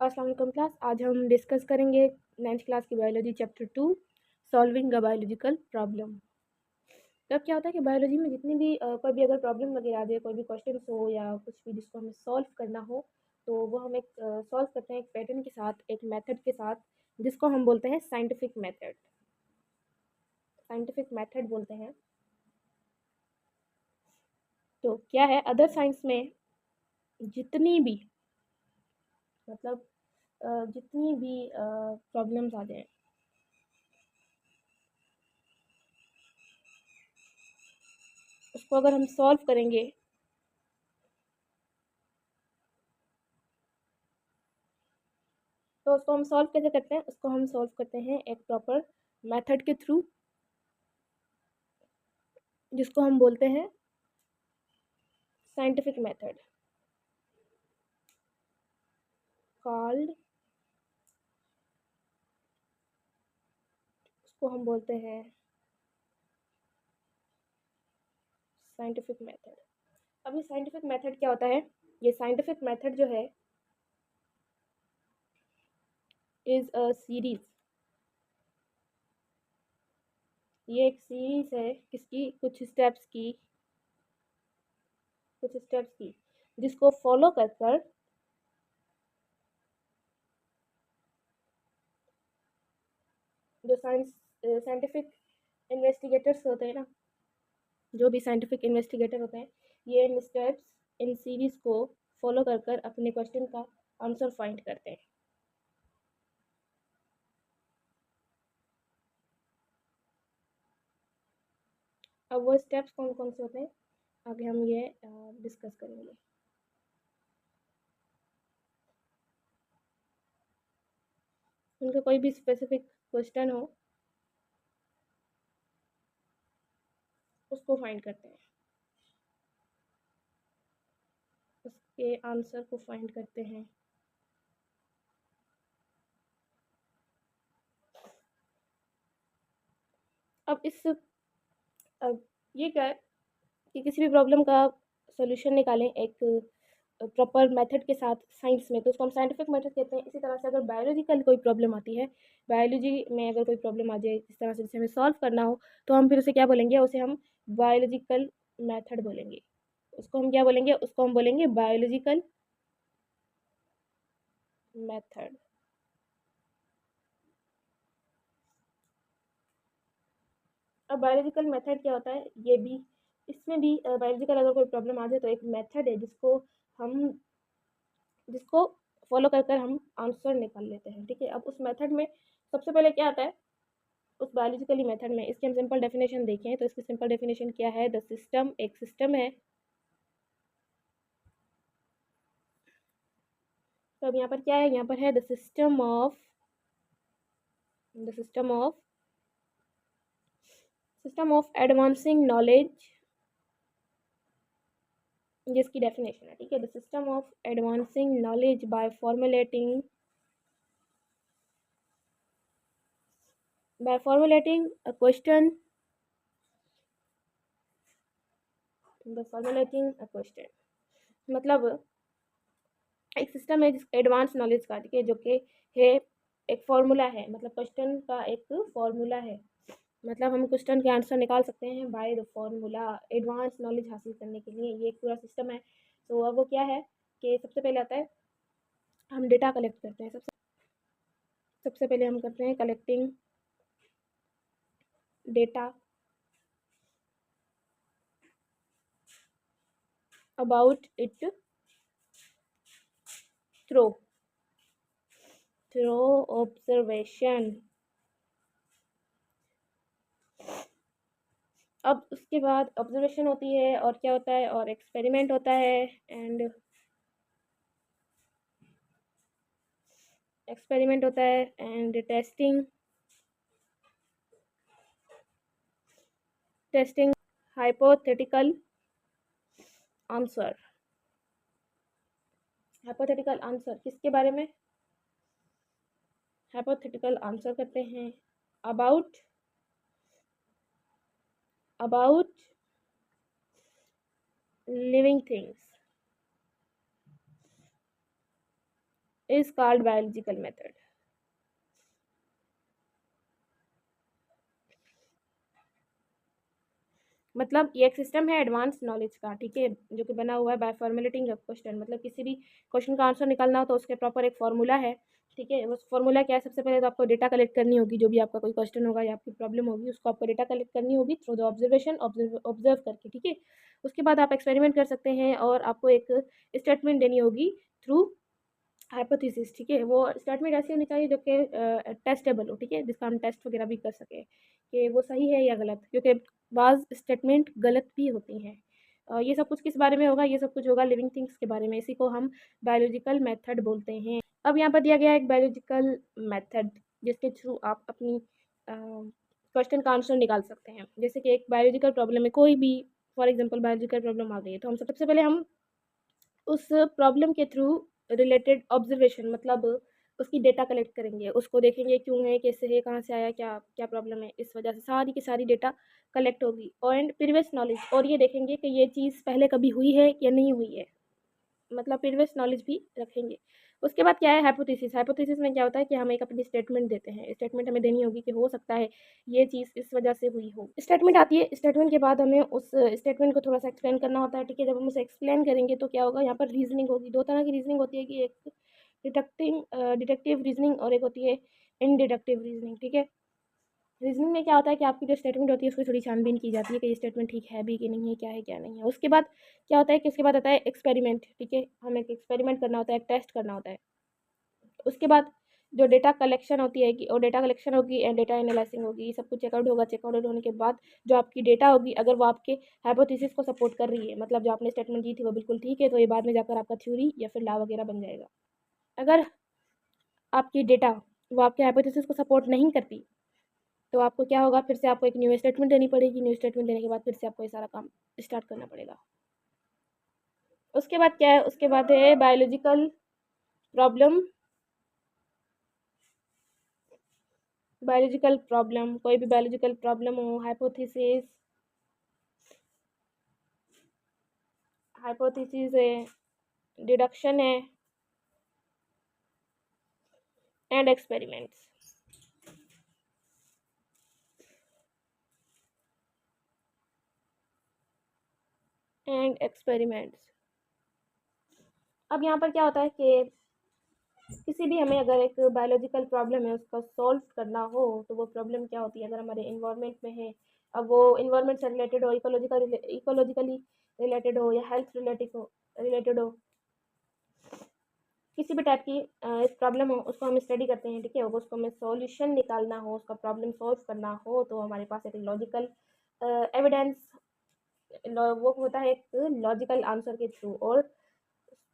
अस्सलाम वालेकुम क्लास। आज हम डिस्कस करेंगे 9th क्लास की biology chapter 2 solving a biological problem. तो अब क्या होता है कि बायोलॉजी में जितनी भी कोई भी अगर प्रॉब्लम वगैरह आ जाए, कोई भी क्वेश्चन हो या कुछ भी जिसको हमें सॉल्व करना हो, तो वो हम एक सॉल्व करते हैं एक पैटर्न के साथ, एक मेथड के साथ, जिसको हम बोलते हैं साइंटिफिक मेथड। साइंटिफिक मेथड बोलते हैं। तो क्या है, अदर साइंस में जितनी भी मतलब जितनी भी प्रॉब्लम्स आ जाए, उसको अगर हम सॉल्व करेंगे तो उसको हम सॉल्व कैसे करते हैं, उसको हम सॉल्व करते हैं एक प्रॉपर मेथड के थ्रू, जिसको हम बोलते हैं साइंटिफिक मेथड कॉल्ड, उसको हम बोलते हैं साइंटिफिक मेथड। अब ये साइंटिफिक मेथड क्या होता है? ये साइंटिफिक मेथड जो है इज अ सीरीज। ये एक सीरीज है किसकी? कुछ स्टेप्स की जिसको फॉलो कर कर जो साइंटिफिक इन्वेस्टिगेटर्स होते हैं ना, जो भी साइंटिफिक इन्वेस्टिगेटर होते हैं, ये इन स्टेप्स, इन सीरीज को फॉलो कर कर अपने क्वेश्चन का आंसर फाइंड करते हैं। अब वो स्टेप्स कौन कौन से होते हैं, आगे हम ये डिस्कस करेंगे। उनका कोई भी स्पेसिफिक क्वेश्चन हो, उसको फाइंड करते हैं, उसके आंसर को फाइंड करते हैं। अब ये क्या है कि किसी भी प्रॉब्लम का सॉल्यूशन निकालें एक प्रॉपर मेथड के साथ साइंस में, तो उसको हम साइंटिफिक मेथड कहते हैं। इसी तरह से अगर बायोलॉजिकल कोई प्रॉब्लम आती है, बायोलॉजी में अगर कोई प्रॉब्लम आ जाए इस तरह से जिसे हमें सॉल्व करना हो, तो हम फिर उसे क्या बोलेंगे? उसे हम बायोलॉजिकल मेथड बोलेंगे। उसको हम क्या बोलेंगे? उसको हम बोलेंगे बायोलॉजिकल मेथड। अब बायोलॉजिकल मेथड क्या होता है, ये भी, इसमें भी बायोलॉजिकल अगर कोई प्रॉब्लम आ जाए तो एक मेथड है हम जिसको फॉलो कर कर हम आंसर निकाल लेते हैं। ठीक है, अब उस मेथड में सबसे पहले क्या आता है? उस बायोलॉजिकली मेथड में इसकी हम सिंपल डेफिनेशन देखें तो इसकी सिंपल डेफिनेशन क्या है? द सिस्टम, एक सिस्टम है। तो अब यहाँ पर क्या है? यहाँ पर है the system of advancing knowledge, जिसकी डेफिनेशन है। ठीक है, the system of advancing knowledge by formulating a question मतलब एक सिस्टम है जिस एडवांस नॉलेज का, ठीक है, जो कि है एक फॉर्मूला है, मतलब क्वेश्चन का एक फॉर्मूला है। मतलब हम क्वेश्चन के आंसर निकाल सकते हैं by the formula, advance knowledge हासिल करने के लिए ये एक पूरा सिस्टम है। तो अब वो क्या है कि सबसे पहले आता है, हम डेटा कलेक्ट करते हैं। सबसे पहले हम करते हैं collecting data about it through through observation. अब उसके बाद ऑब्जर्वेशन होती है और क्या होता है, और एक्सपेरिमेंट होता है, एंड एक्सपेरिमेंट होता है and testing hypothetical answer. Hypothetical answer किसके बारे में? हाइपोथेटिकल आंसर करते हैं about about living things. Is called biological method. मतलब ये एक सिस्टम है एडवांस नॉलेज का, ठीक है, जो कि बना हुआ है बाय फॉर्मुलेटिंग क्वेश्चन। मतलब किसी भी क्वेश्चन का आंसर निकालना हो तो उसके प्रॉपर एक फार्मूला है, ठीक है। उस फार्मूला क्या है, सबसे पहले तो आपको डेटा कलेक्ट करनी होगी, जो भी आपका कोई क्वेश्चन होगा या आपकी प्रॉब्लम होगी उसको आपको डेटा कलेक्ट करनी होगी थ्रू द ऑब्जर्वेशन, ऑब्जर्व करके, ठीक है। उसके बाद आप एक्सपेरिमेंट कर सकते हैं और आपको एक स्टेटमेंट देनी होगी थ्रू हाइपोथेसिस, ठीक है। वो स्टेटमेंट ऐसी होनी चाहिए जो कि टेस्टेबल हो, ठीक है, जिसका हम टेस्ट वगैरह भी कर सकें कि वो सही है या गलत, क्योंकि बाज़ स्टेटमेंट गलत भी होती हैं। ये सब कुछ किस बारे में होगा, ये सब कुछ होगा लिविंग थिंग्स के बारे में। इसी को हम बायोलॉजिकल मेथड बोलते हैं। अब यहाँ पर दिया गया है एक बायोलॉजिकल मेथड जिसके थ्रू आप अपनी क्वेश्चन का आंसर निकाल सकते हैं। जैसे कि एक बायोलॉजिकल प्रॉब्लम है, कोई भी फॉर एग्जांपल बायोलॉजिकल प्रॉब्लम आ गई है, तो हम सबसे पहले हम उस प्रॉब्लम के थ्रू रिलेटेड ऑब्जर्वेशन, मतलब उसकी डेटा कलेक्ट करेंगे, उसको देखेंगे क्यों है, कैसे है, कहाँ से आया, क्या क्या प्रॉब्लम है, इस वजह से सारी की सारी डेटा कलेक्ट होगी। और एंड प्रीवियस नॉलेज, और ये देखेंगे कि ये चीज़ पहले कभी हुई है या नहीं हुई है, मतलब प्रीवियस नॉलेज भी रखेंगे। उसके बाद क्या है, हाइपोथेसिस। हाइपोथेसिस में क्या होता है कि हम एक अपनी स्टेटमेंट देते हैं। स्टेटमेंट हमें देनी होगी कि हो सकता है ये चीज़ इस वजह से हुई हो। स्टेटमेंट आती है, स्टेटमेंट के बाद हमें उस स्टेटमेंट को थोड़ा सा एक्सप्लेन करना होता है, ठीक है। जब हम उसे एक्सप्लेन करेंगे तो क्या होगा, यहाँ पर रीजनिंग होगी। दो तरह की रीजनिंग होती है कि एक डिडक्टिव रीजनिंग और एक होती है इनडिडक्टिव रीजनिंग, ठीक है। रीजनिंग में क्या होता है कि आपकी जो स्टेटमेंट होती है उसकी थोड़ी छानबीन की जाती है कि ये स्टेटमेंट ठीक है भी कि नहीं है क्या नहीं है। उसके बाद क्या होता है कि उसके बाद आता है एक्सपेरिमेंट, ठीक है। हमें एक एक्सपेरिमेंट करना होता है, एक टेस्ट करना होता है। उसके बाद जो डेटा कलेक्शन होती है कि और डेटा कलेक्शन होगी एंड डेटा एनालिसिस होगी, सब कुछ चेकआउट होगा। चेकआउट होने के बाद जो आपकी डेटा होगी, अगर वो आपके हाइपोथेसिस को सपोर्ट कर रही है, मतलब जो आपने स्टेटमेंट दी थी वो बिल्कुल ठीक है, तो ये बाद में जाकर आपका थ्योरी या फिर लॉ वगैरह बन जाएगा। अगर आपकी डेटा वो आपके हाइपोथेसिस को सपोर्ट नहीं करती तो आपको क्या होगा, फिर से आपको एक न्यू स्टेटमेंट देनी पड़ेगी। न्यू स्टेटमेंट देने के बाद फिर से आपको ये सारा काम स्टार्ट करना पड़ेगा। उसके बाद क्या है, उसके बाद है बायोलॉजिकल प्रॉब्लम। बायोलॉजिकल प्रॉब्लम, कोई भी बायोलॉजिकल प्रॉब्लम हो, हाइपोथेसिस, हाइपोथेसिस है, डिडक्शन है एंड एक्सपेरिमेंट्स। And experiments. अब यहाँ पर क्या होता है कि किसी भी हमें अगर एक बायोलॉजिकल प्रॉब्लम है उसका सॉल्व करना हो, तो वो प्रॉब्लम क्या होती है, अगर हमारे इन्वायरमेंट में है, अब वो इन्वायरमेंट से रिलेटेड हो, इकोलॉजिकली रिलेटेड हो या हेल्थ रिलेटेड हो, किसी भी टाइप की प्रॉब्लम हो, उसको हम स्टडी करते हैं, ठीक है। उसको हमें सॉल्यूशन निकालना हो, उसका प्रॉब्लम सॉल्व करना हो, तो हमारे पास एक लॉजिकल एविडेंस, वो होता है एक लॉजिकल आंसर के थ्रू, और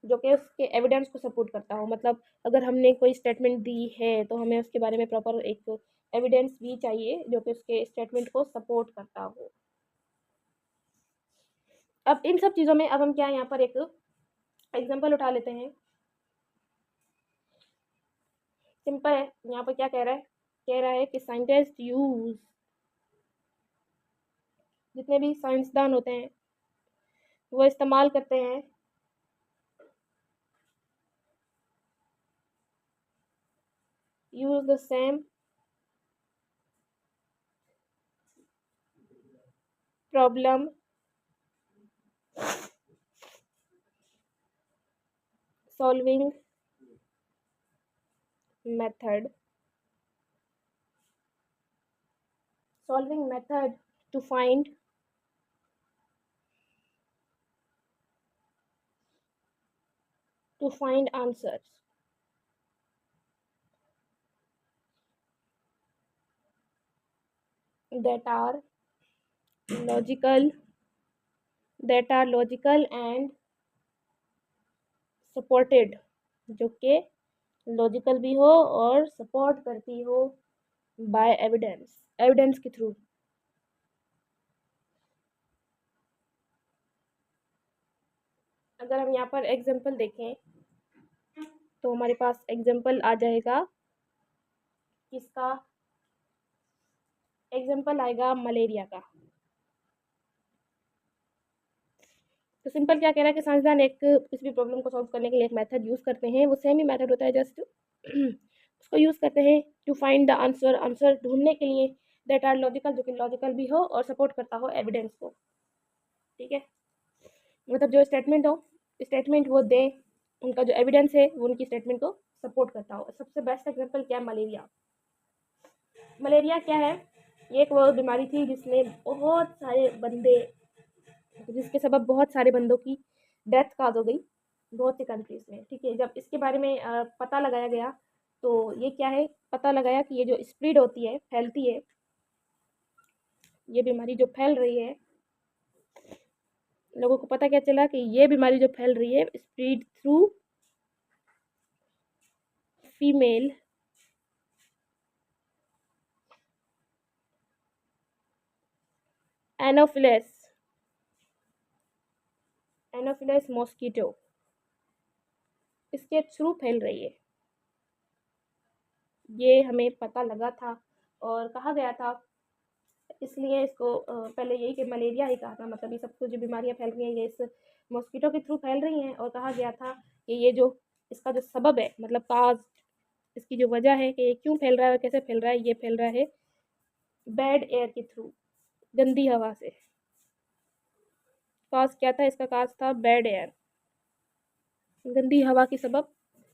जो कि उसके एविडेंस को सपोर्ट करता हो। मतलब अगर हमने कोई स्टेटमेंट दी है तो हमें उसके बारे में प्रॉपर एक एविडेंस भी चाहिए जो कि उसके स्टेटमेंट को सपोर्ट करता हो। अब इन सब चीज़ों में अब हम क्या यहाँ पर एक एग्जांपल उठा लेते हैं। सिंपल है, यहाँ पर क्या कह रहा है कि साइंटिस्ट यूज, जितने भी साइंसदान होते हैं वो इस्तेमाल करते हैं use the same problem solving method to find answers that are logical and supported, जो कि लॉजिकल भी हो और सपोर्ट करती हो बाय एविडेंस के थ्रू। अगर हम यहाँ पर एग्जांपल देखें तो हमारे पास एग्जांपल आ जाएगा, किसका एग्जांपल आएगा, मलेरिया का। तो सिंपल क्या कह रहा है कि साइंसदान एक किसी भी प्रॉब्लम को सॉल्व करने के लिए एक मेथड यूज़ करते हैं, वो सेम ही मेथड होता है, जस्ट उसको यूज़ करते हैं to find the answer, answer ढूंढने के लिए दैट आर लॉजिकल, जो कि लॉजिकल भी हो और सपोर्ट करता हो एविडेंस को। ठीक है, मतलब जो स्टेटमेंट हो, स्टेटमेंट वो दे, उनका जो एविडेंस है वो उनकी स्टेटमेंट को सपोर्ट करता हो। सबसे बेस्ट एग्जाम्पल क्या है, मलेरिया। मलेरिया क्या है, ये एक वो बीमारी थी जिसने बहुत सारे बंदे, जिसके सबब बहुत सारे बंदों की डेथ काज हो गई बहुत सी कंट्रीज में। ठीक है, जब इसके बारे में पता लगाया गया तो ये क्या है, पता लगाया कि ये जो स्प्रेड होती है, फैलती है, ये बीमारी जो फैल रही है, लोगों को पता क्या चला कि ये बीमारी जो फैल रही है spread through female Anopheles, Anopheles mosquito, इसके थ्रू फैल रही है। ये हमें पता लगा था और कहा गया था, इसलिए इसको पहले यही कि मलेरिया ही कहा था, मतलब ये सब कुछ जो बीमारियां फैल रही हैं ये इस मॉस्किटो के थ्रू फैल रही हैं। और कहा गया था कि ये जो इसका जो सबब है, मतलब काज, इसकी जो वजह है कि ये क्यों फैल रहा है और कैसे फैल रहा है, ये फैल रहा है बैड एयर के थ्रू, गंदी हवा से। काज क्या था, इसका काज था बैड एयर, गंदी हवा के सबब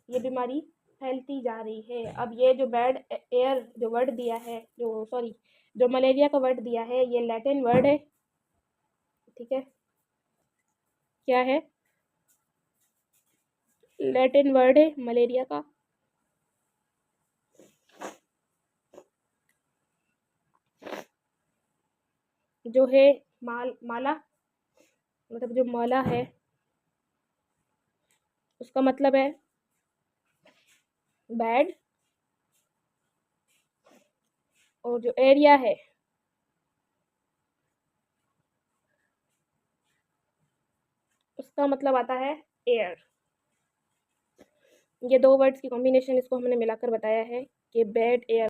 ये बीमारी फैलती जा रही है। अब ये जो बैड एयर जो वर्ड दिया है, जो सॉरी जो मलेरिया का वर्ड दिया है, ये लैटिन वर्ड है। ठीक है, क्या है, लैटिन वर्ड है मलेरिया का। जो है माला, मतलब जो माला है उसका मतलब है बैड, और जो एरिया है उसका मतलब आता है एयर। ये दो वर्ड्स की कॉम्बिनेशन, इसको हमने मिलाकर बताया है कि बैड एयर।